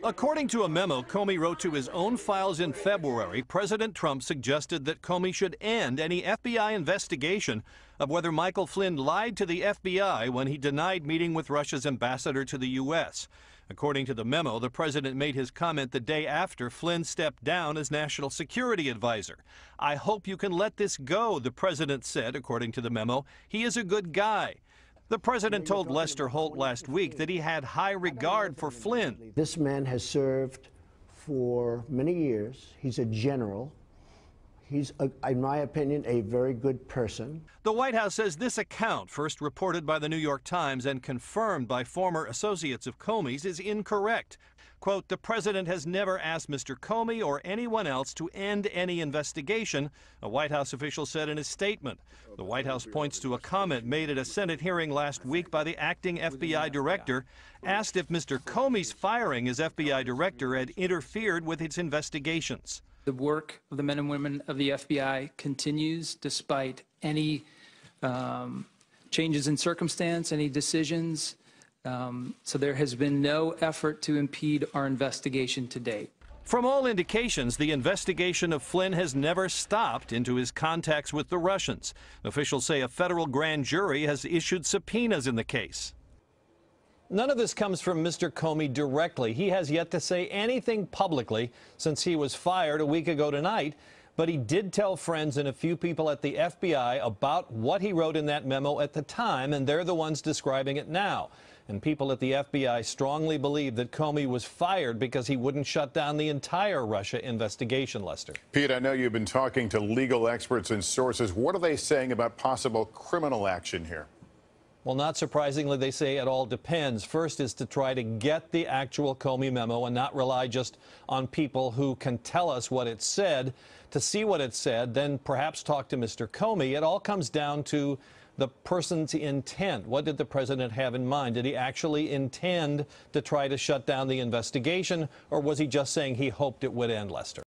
According to a memo Comey wrote to his own files in February, President Trump suggested that Comey should end any FBI investigation of whether Michael Flynn lied to the FBI when he denied meeting with Russia's ambassador to the U.S. According to the memo, the president made his comment the day after Flynn stepped down as national security advisor. "I hope you can let this go," the president said, according to the memo. "He is a good guy." The president told Lester Holt last week that he had high regard for Flynn. This man has served for many years. He's a general. He's, in my opinion, a very good person. The White House says this account, first reported by the New York Times and confirmed by former associates of Comey's, is incorrect. Quote, "The president has never asked Mr. Comey or anyone else to end any investigation," a White House official said in his statement. The White House points to a comment made at a Senate hearing last week by the acting FBI director, asked if Mr. Comey's firing as FBI director had interfered with its investigations. The work of the men and women of the FBI continues despite any changes in circumstance, any decisions. So there has been no effort to impede our investigation to date. From all indications, the investigation of Flynn has never stopped into his contacts with the Russians. Officials say a federal grand jury has issued subpoenas in the case. None of this comes from Mr. Comey directly. He has yet to say anything publicly since he was fired a week ago tonight. But he did tell friends and a few people at the FBI about what he wrote in that memo at the time, and they're the ones describing it now. And people at the FBI strongly believe that Comey was fired because he wouldn't shut down the entire Russia investigation, Lester. Pete, I know you've been talking to legal experts and sources. What are they saying about possible criminal action here? Well, not surprisingly, they say it all depends. First is to try to get the actual Comey memo and not rely just on people who can tell us what it said. To see what it said, then perhaps talk to Mr. Comey. It all comes down to the person's intent. What did the president have in mind? Did he actually intend to try to shut down the investigation, or was he just saying he hoped it would end, Lester?